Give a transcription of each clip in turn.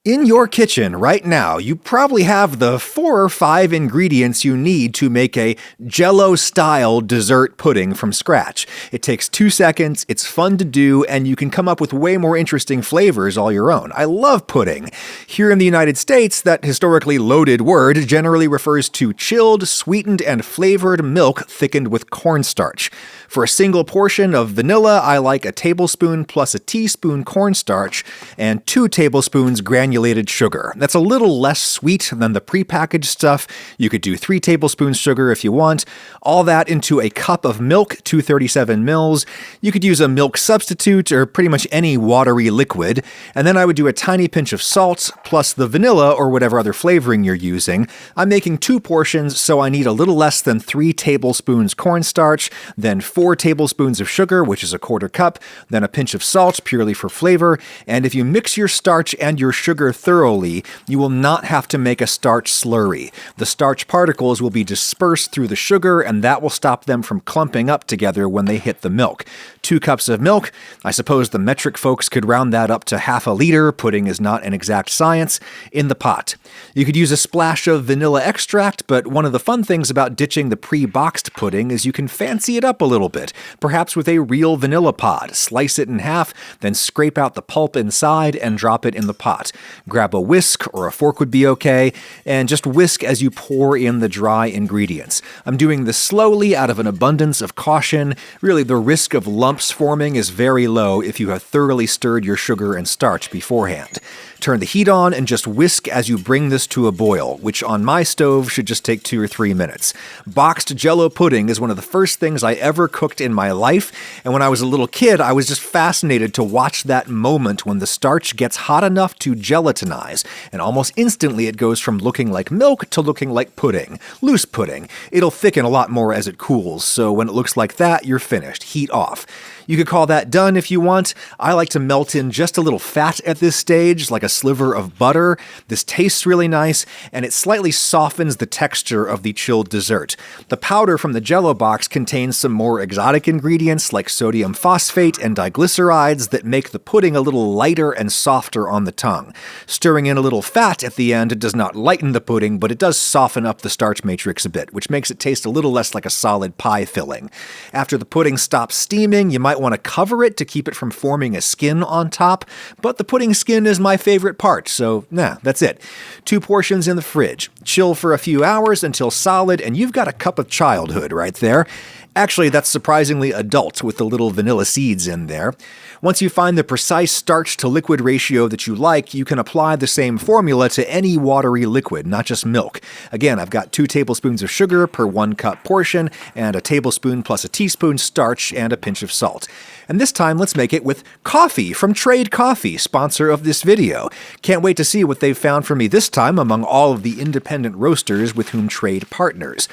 In your kitchen right now, you probably have the 4 or 5 ingredients you need to make a Jell-O-style dessert pudding from scratch. It takes 2 seconds, it's fun to do, and you can come up with way more interesting flavors all your own. I love pudding. Here in the United States, that historically loaded word generally refers to chilled, sweetened, and flavored milk thickened with cornstarch. For a single portion of vanilla, I like a tablespoon plus a teaspoon cornstarch and 2 tablespoons granulated sugar. That's a little less sweet than the prepackaged stuff. You could do 3 tablespoons sugar if you want. All that into a cup of milk, 237 mils. You could use a milk substitute or pretty much any watery liquid. And then I would do a tiny pinch of salt plus the vanilla or whatever other flavoring you're using. I'm making 2 portions, so I need a little less than 3 tablespoons cornstarch, then 4 tablespoons of sugar, which is a 1/4 cup, then a pinch of salt purely for flavor. And if you mix your starch and your sugar thoroughly, you will not have to make a starch slurry. The starch particles will be dispersed through the sugar, and that will stop them from clumping up together when they hit the milk. 2 cups of milk. I suppose the metric folks could round that up to half a liter. Pudding is not an exact science. In the pot. You could use a splash of vanilla extract, but one of the fun things about ditching the pre-boxed pudding is you can fancy it up a little bit, perhaps with a real vanilla pod. Slice it in half, then scrape out the pulp inside and drop it in the pot. Grab a whisk, or a fork would be okay, and just whisk as you pour in the dry ingredients. I'm doing this slowly out of an abundance of caution. Really, the risk of lumps forming is very low if you have thoroughly stirred your sugar and starch beforehand. Turn the heat on and just whisk as you bring this to a boil, which on my stove should just take 2 or 3 minutes. Boxed Jell-O pudding is one of the first things I ever cooked in my life, and when I was a little kid, I was just fascinated to watch that moment when the starch gets hot enough to gelatinize, and almost instantly it goes from looking like milk to looking like pudding. Loose pudding. It'll thicken a lot more as it cools, so when it looks like that, you're finished. Heat off. You could call that done if you want. I like to melt in just a little fat at this stage, like a sliver of butter. This tastes really nice, and it slightly softens the texture of the chilled dessert. The powder from the Jell-O box contains some more exotic ingredients like sodium phosphate and diglycerides that make the pudding a little lighter and softer on the tongue. Stirring in a little fat at the end does not lighten the pudding, but it does soften up the starch matrix a bit, which makes it taste a little less like a solid pie filling. After the pudding stops steaming, you might want to cover it to keep it from forming a skin on top, but the pudding skin is my favorite part, so that's it. 2 portions in the fridge. Chill for a few hours until solid, and you've got a cup of childhood right there. Actually, that's surprisingly adult with the little vanilla seeds in there. Once you find the precise starch to liquid ratio that you like, you can apply the same formula to any watery liquid, not just milk. Again, I've got 2 tablespoons of sugar per 1 cup portion, and a tablespoon plus a teaspoon starch and a pinch of salt. And this time, let's make it with coffee from Trade Coffee, sponsor of this video. Can't wait to see what they've found for me this time among all of the independent roasters with whom Trade partners.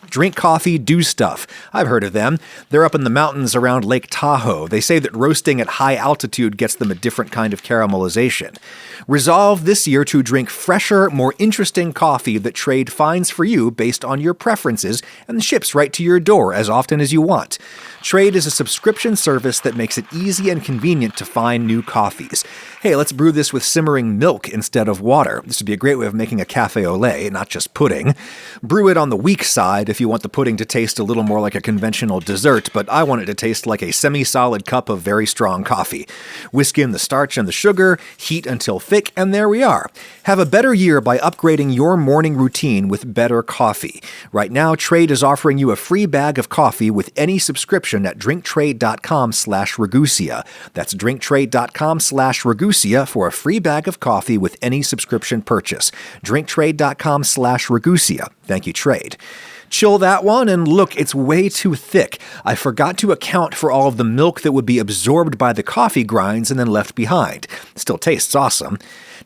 Drink coffee, do stuff. I've heard of them. They're up in the mountains around Lake Tahoe. They say that roasting at high altitude gets them a different kind of caramelization. Resolve this year to drink fresher, more interesting coffee that Trade finds for you based on your preferences and ships right to your door as often as you want. Trade is a subscription service that makes it easy and convenient to find new coffees. Hey, let's brew this with simmering milk instead of water. This would be a great way of making a cafe au lait, not just pudding. Brew it on the weak side if you want the pudding to taste a little more like a conventional dessert, but I want it to taste like a semi-solid cup of very strong coffee. Whisk in the starch and the sugar, heat until thick, and there we are. Have a better year by upgrading your morning routine with better coffee. Right now, Trade is offering you a free bag of coffee with any subscription at drinktrade.com/Ragusia. That's drinktrade.com/Ragusia for a free bag of coffee with any subscription purchase. drinktrade.com/Ragusia. Thank you, Trade. Chill that one, and look, it's way too thick. I forgot to account for all of the milk that would be absorbed by the coffee grinds and then left behind. Still tastes awesome.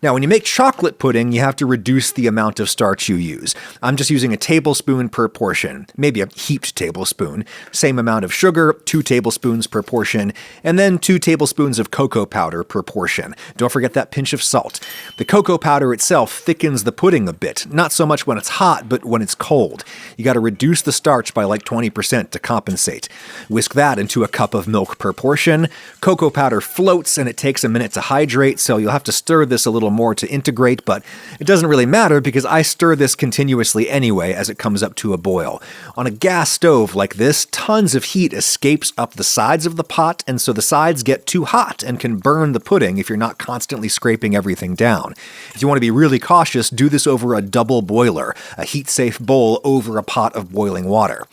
Now, when you make chocolate pudding, you have to reduce the amount of starch you use. I'm just using a tablespoon per portion, maybe a heaped tablespoon. Same amount of sugar, 2 tablespoons per portion, and then 2 tablespoons of cocoa powder per portion. Don't forget that pinch of salt. The cocoa powder itself thickens the pudding a bit, not so much when it's hot, but when it's cold. You got got to reduce the starch by like 20% to compensate. Whisk that into a cup of milk per portion. Cocoa powder floats and it takes a minute to hydrate, so you'll have to stir this a little more to integrate, but it doesn't really matter because I stir this continuously anyway as it comes up to a boil. On a gas stove like this, tons of heat escapes up the sides of the pot, and so the sides get too hot and can burn the pudding if you're not constantly scraping everything down. If you want to be really cautious, do this over a double boiler, a heat-safe bowl over a pot of boiling water.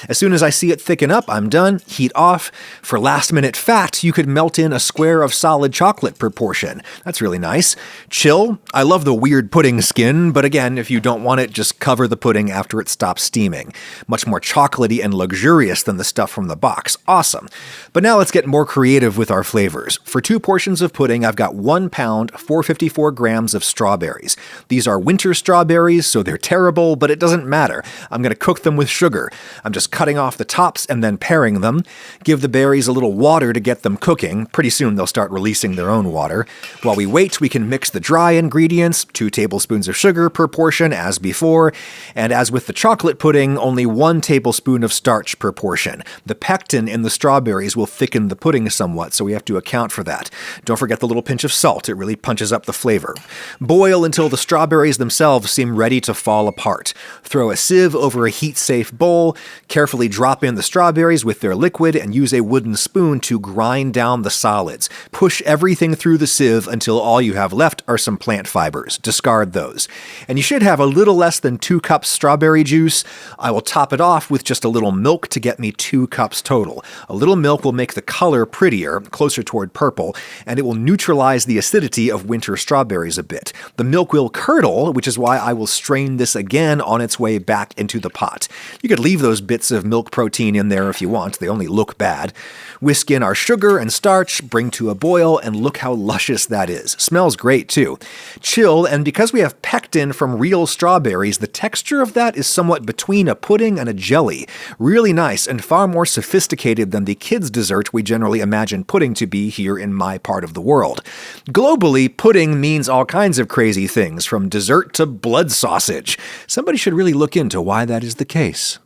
As soon as I see it thicken up, I'm done. Heat off. For last-minute fat, you could melt in a square of solid chocolate per portion. That's really nice. Chill. I love the weird pudding skin, but again, if you don't want it, just cover the pudding after it stops steaming. Much more chocolatey and luxurious than the stuff from the box. Awesome. But now let's get more creative with our flavors. For 2 portions of pudding, I've got 1 pound, 454 grams of strawberries. These are winter strawberries, so they're terrible, but it doesn't matter. I'm going to cook them with sugar. I'm just cutting off the tops and then paring them. Give the berries a little water to get them cooking. Pretty soon they'll start releasing their own water. While we wait, we can mix the dry ingredients, 2 tablespoons of sugar per portion as before, and as with the chocolate pudding, only 1 tablespoon of starch per portion. The pectin in the strawberries will thicken the pudding somewhat, so we have to account for that. Don't forget the little pinch of salt. It really punches up the flavor. Boil until the strawberries themselves seem ready to fall apart. Throw a sieve over a heat-safe bowl. Carefully drop in the strawberries with their liquid and use a wooden spoon to grind down the solids. Push everything through the sieve until all you have left are some plant fibers. Discard those. And you should have a little less than 2 cups strawberry juice. I will top it off with just a little milk to get me 2 cups total. A little milk will make the color prettier, closer toward purple, and it will neutralize the acidity of winter strawberries a bit. The milk will curdle, which is why I will strain this again on its way back into the pot. You could leave those bits of milk protein in there if you want. They only look bad. Whisk in our sugar and starch, bring to a boil, and look how luscious that is. Smells great too. Chill, and because we have pectin from real strawberries, the texture of that is somewhat between a pudding and a jelly. Really nice and far more sophisticated than the kids' dessert we generally imagine pudding to be here in my part of the world. Globally, pudding means all kinds of crazy things, from dessert to blood sausage. Somebody should really look into why that is the case.